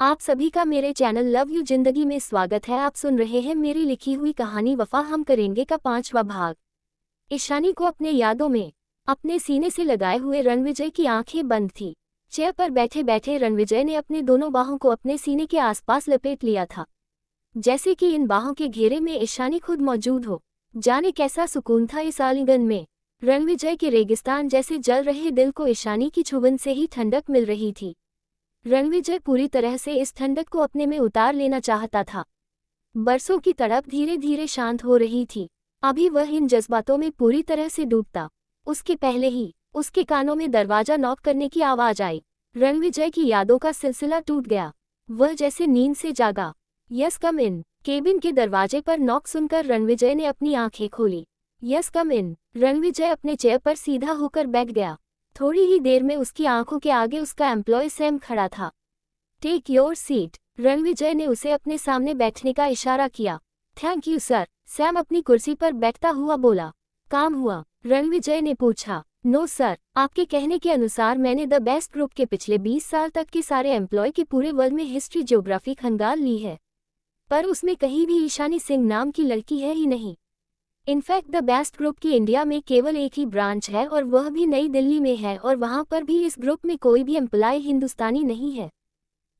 आप सभी का मेरे चैनल लव यू जिंदगी में स्वागत है। आप सुन रहे हैं मेरी लिखी हुई कहानी वफा हम करेंगे का 5वां भाग। ईशानी को अपने यादों में अपने सीने से लगाए हुए रणविजय की आंखें बंद थी। चेयर पर बैठे बैठे रणविजय ने अपने दोनों बाहों को अपने सीने के आसपास लपेट लिया था, जैसे कि इन बाहों के घेरे में ईशानी खुद मौजूद हो। जाने कैसा सुकून था इस आलिंगन में। रणविजय के रेगिस्तान जैसे जल रहे दिल को ईशानी की छुबन से ही ठंडक मिल रही थी। रणविजय पूरी तरह से इस ठंडक को अपने में उतार लेना चाहता था। बरसों की तड़प धीरे धीरे शांत हो रही थी। अभी वह इन जज्बातों में पूरी तरह से डूबता। उसके पहले ही उसके कानों में दरवाजा नॉक करने की आवाज आई। रणविजय की यादों का सिलसिला टूट गया। वह जैसे नींद से जागा। यस कम इन। केबिन के दरवाजे पर नॉक सुनकर रणविजय ने अपनी आंखें खोली। यस कम इन। रणविजय अपने चेयर पर सीधा होकर बैठ गया। थोड़ी ही देर में उसकी आंखों के आगे उसका एम्प्लॉय सैम खड़ा था। Take your seat. रणविजय ने उसे अपने सामने बैठने का इशारा किया। Thank you sir. सैम अपनी कुर्सी पर बैठता हुआ बोला। काम हुआ? रणविजय ने पूछा। नो सर, आपके कहने के अनुसार मैंने द बेस्ट ग्रुप के पिछले 20 साल तक के सारे एम्प्लॉय की पूरे वर्ल्ड में हिस्ट्री ज्योग्राफी खंगाल ली है, पर उसमें कहीं भी ईशानी सिंह नाम की लड़की है ही नहीं। इनफैक्ट द बेस्ट ग्रुप की इंडिया में केवल एक ही ब्रांच है और वह भी नई दिल्ली में है, और वहां पर भी इस ग्रुप में कोई भी एम्प्लॉय हिंदुस्तानी नहीं है।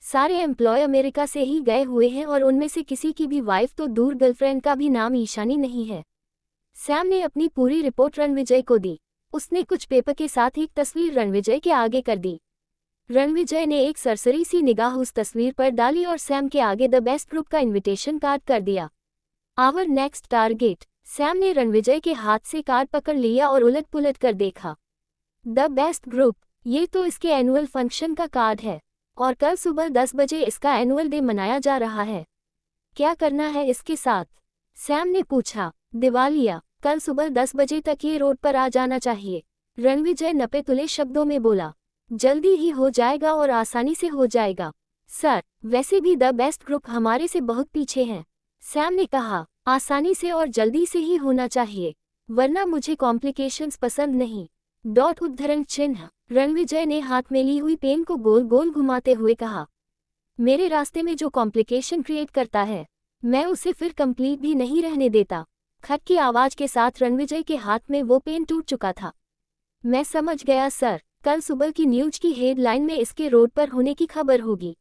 सारे एम्प्लॉय अमेरिका से ही गए हुए हैं और उनमें से किसी की भी वाइफ तो दूर गर्लफ्रेंड का भी नाम ईशानी नहीं है। सैम ने अपनी पूरी रिपोर्ट रणविजय को दी। उसने कुछ पेपर के साथ एक तस्वीर रणविजय के आगे कर दी। रणविजय ने एक सरसरी सी निगाह उस तस्वीर पर डाली और सैम के आगे द बेस्ट ग्रुप का इन्विटेशन कार्ड कर दिया। Our next target. सैम ने रणविजय के हाथ से कार्ड पकड़ लिया और उलट पुलट कर देखा। द बेस्ट ग्रुप, ये तो इसके एनुअल फंक्शन का कार्ड है, और कल सुबह 10 बजे इसका एनुअल डे मनाया जा रहा है। क्या करना है इसके साथ? सैम ने पूछा। दिवालिया। कल सुबह 10 बजे तक ये रोड पर आ जाना चाहिए। रणविजय नपे तुले शब्दों में बोला। जल्दी ही हो जाएगा और आसानी से हो जाएगा सर। वैसे भी द बेस्ट ग्रुप हमारे से बहुत पीछे हैं। सैम ने कहा। आसानी से और जल्दी से ही होना चाहिए, वरना मुझे कॉम्प्लिकेशंस पसंद नहीं। डॉट उद्धरण चिन्ह। रणविजय ने हाथ में ली हुई पेन को गोल गोल घुमाते हुए कहा। मेरे रास्ते में जो कॉम्प्लिकेशन क्रिएट करता है, मैं उसे फिर कंप्लीट भी नहीं रहने देता। खट की आवाज के साथ रणविजय के हाथ में वो पेन टूट चुका था। मैं समझ गया सर, कल सुबह की न्यूज की हेडलाइन में इसके रोड पर होने की खबर होगी।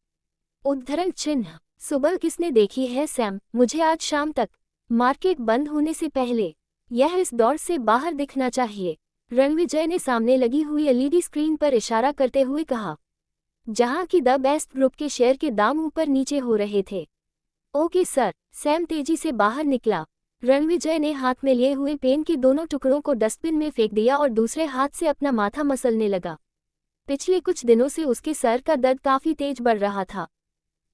उद्धरण चिन्ह। सुबह किसने देखी है सैम? मुझे आज शाम तक, मार्केट बंद होने से पहले, यह इस दौर से बाहर दिखना चाहिए। रणविजय ने सामने लगी हुई एलईडी स्क्रीन पर इशारा करते हुए कहा, जहां की द बेस्ट ग्रुप के शेयर के दाम ऊपर नीचे हो रहे थे। Okay sir. सैम तेजी से बाहर निकला। रणविजय ने हाथ में लिए हुए पेन के दोनों टुकड़ों को डस्टबिन में फेंक दिया और दूसरे हाथ से अपना माथा मसलने लगा। पिछले कुछ दिनों से उसके सर का दर्द काफी तेज बढ़ रहा था,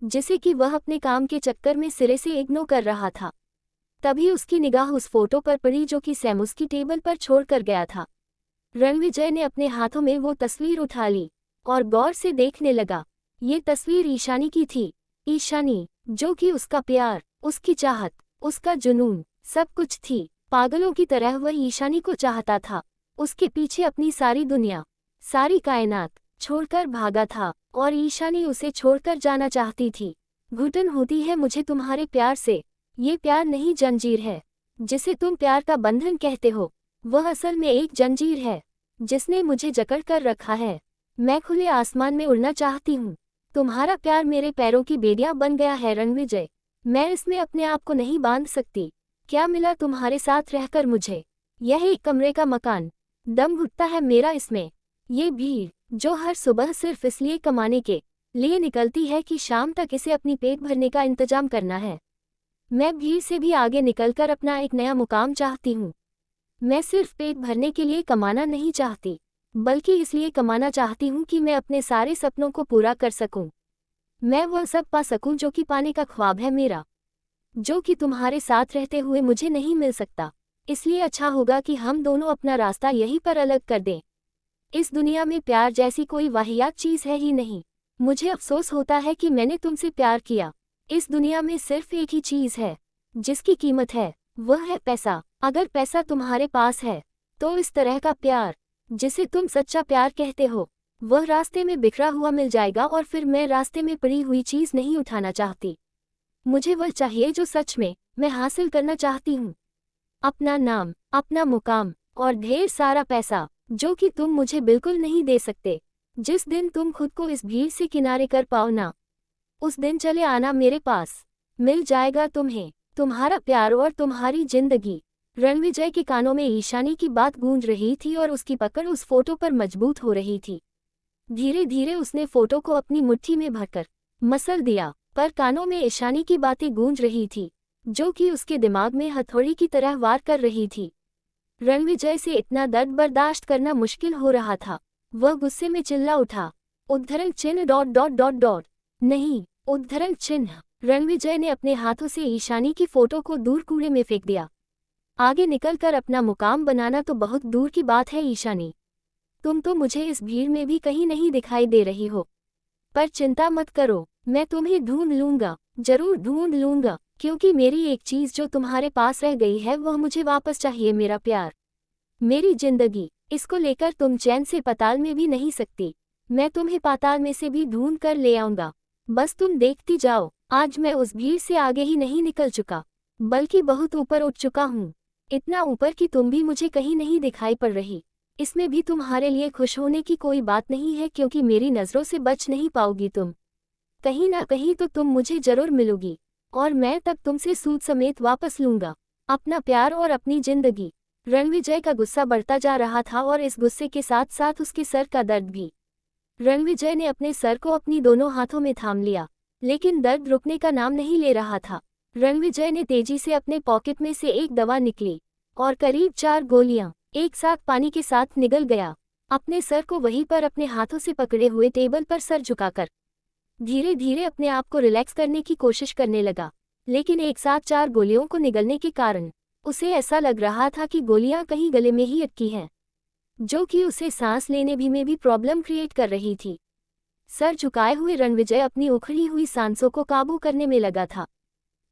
जिसे कि वह अपने काम के चक्कर में सिरे से इग्नोर कर रहा था। तभी उसकी निगाह उस फोटो पर पड़ी जो कि सैम उसकी टेबल पर छोड़कर गया था। रणविजय ने अपने हाथों में वो तस्वीर उठा ली और गौर से देखने लगा। ये तस्वीर ईशानी की थी। ईशानी, जो कि उसका प्यार, उसकी चाहत, उसका जुनून, सब कुछ थी। पागलों की तरह वह ईशानी को चाहता था। उसके पीछे अपनी सारी दुनिया, सारी कायनात छोड़कर भागा था, और ईशानी उसे छोड़कर जाना चाहती थी। घुटन होती है मुझे तुम्हारे प्यार से। ये प्यार नहीं जंजीर है, जिसे तुम प्यार का बंधन कहते हो। वह असल में एक जंजीर है, जिसने मुझे जकड़ कर रखा है। मैं खुले आसमान में उड़ना चाहती हूँ। तुम्हारा प्यार मेरे पैरों की बेड़ियां बन गया है रणविजय। मैं इसमें अपने आप को नहीं बांध सकती। क्या मिला तुम्हारे साथ रहकर मुझे? यह एक कमरे का मकान। दम घुटता है मेरा इसमें। ये भीड़ जो हर सुबह सिर्फ इसलिए कमाने के लिए निकलती है कि शाम तक इसे अपनी पेट भरने का इंतजाम करना है। मैं भीड़ से भी आगे निकलकर अपना एक नया मुकाम चाहती हूँ। मैं सिर्फ पेट भरने के लिए कमाना नहीं चाहती, बल्कि इसलिए कमाना चाहती हूँ कि मैं अपने सारे सपनों को पूरा कर सकूं। मैं वह सब पा सकूं जो कि पाने का ख्वाब है मेरा, जो कि तुम्हारे साथ रहते हुए मुझे नहीं मिल सकता। इसलिए अच्छा होगा कि हम दोनों अपना रास्ता यहीं पर अलग कर दें। इस दुनिया में प्यार जैसी कोई वाहियात चीज़ है ही नहीं। मुझे अफसोस होता है कि मैंने तुमसे प्यार किया। इस दुनिया में सिर्फ एक ही चीज़ है जिसकी कीमत है, वह है पैसा। अगर पैसा तुम्हारे पास है, तो इस तरह का प्यार, जिसे तुम सच्चा प्यार कहते हो, वह रास्ते में बिखरा हुआ मिल जाएगा और फिर मैं रास्ते में पड़ी हुई चीज़ नहीं उठाना चाहती। मुझे वह चाहिए जो सच में मैं हासिल करना चाहती हूँ। अपना नाम, अपना मुकाम और ढेर सारा पैसा, जो कि तुम मुझे बिल्कुल नहीं दे सकते। जिस दिन तुम खुद को इस भीड़ से किनारे कर पाओ ना, उस दिन चले आना मेरे पास। मिल जाएगा तुम्हें तुम्हारा प्यार और तुम्हारी जिंदगी। रणविजय के कानों में ईशानी की बात गूंज रही थी और उसकी पकड़ उस फोटो पर मजबूत हो रही थी। धीरे धीरे उसने फोटो को अपनी मुट्ठी में भरकर मसल दिया, पर कानों में ईशानी की बातें गूंज रही थी, जो कि उसके दिमाग में हथौड़ी की तरह वार कर रही थी। रणविजय से इतना दर्द बर्दाश्त करना मुश्किल हो रहा था। वह गुस्से में चिल्ला उठा, उद्धरण चिन्ह डॉट डॉट डॉट डॉट, नहीं, उद्धरण चिन्ह। रणविजय ने अपने हाथों से ईशानी की फोटो को दूर कूड़े में फेंक दिया। आगे निकलकर अपना मुकाम बनाना तो बहुत दूर की बात है ईशानी, तुम तो मुझे इस भीड़ में भी कहीं नहीं दिखाई दे रही हो। पर चिंता मत करो, मैं तुम्हें ढूंढ लूंगा, जरूर ढूंढ लूंगा, क्योंकि मेरी एक चीज जो तुम्हारे पास रह गई है वह मुझे वापस चाहिए, मेरा प्यार, मेरी जिंदगी। इसको लेकर तुम चैन से पाताल में भी नहीं सकती। मैं तुम्हें पाताल में से भी ढूंढ कर ले आऊंगा, बस तुम देखती जाओ। आज मैं उस भीड़ से आगे ही नहीं निकल चुका, बल्कि बहुत ऊपर उठ चुका हूँ। इतना ऊपर कि तुम भी मुझे कहीं नहीं दिखाई पड़ रही। इसमें भी तुम्हारे लिए खुश होने की कोई बात नहीं है, क्योंकि मेरी नज़रों से बच नहीं पाओगी तुम। कहीं ना कहीं तो तुम मुझे जरूर मिलोगी, और मैं तब तुमसे सूद समेत वापस लूंगा अपना प्यार और अपनी जिंदगी। रणविजय का गुस्सा बढ़ता जा रहा था और इस गुस्से के साथ साथ उसके सर का दर्द भी। रणविजय ने अपने सर को अपनी दोनों हाथों में थाम लिया, लेकिन दर्द रुकने का नाम नहीं ले रहा था। रणविजय ने तेजी से अपने पॉकेट में से एक दवा निकली और करीब 4 गोलियां एक साथ पानी के साथ निगल गया। अपने सर को वहीं पर अपने हाथों से पकड़े हुए टेबल पर सर झुकाकर धीरे धीरे अपने आप को रिलैक्स करने की कोशिश करने लगा, लेकिन एक साथ 4 गोलियों को निगलने के कारण उसे ऐसा लग रहा था कि गोलियां कहीं गले में ही अटकी हैं, जो कि उसे सांस लेने में भी प्रॉब्लम क्रिएट कर रही थी। सर झुकाए हुए रणविजय अपनी उखड़ी हुई सांसों को काबू करने में लगा था।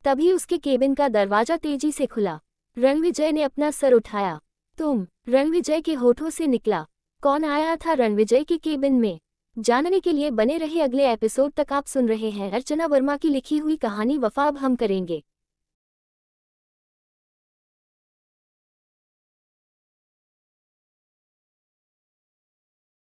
तभी उसके केबिन का दरवाजा तेजी से खुला। रणविजय ने अपना सर उठाया। तुम? रणविजय के होठों से निकला। कौन आया था रणविजय के केबिन में? जानने के लिए बने रहे अगले एपिसोड तक। आप सुन रहे हैं अर्चना वर्मा की लिखी हुई कहानी वफा। अब हम करेंगे।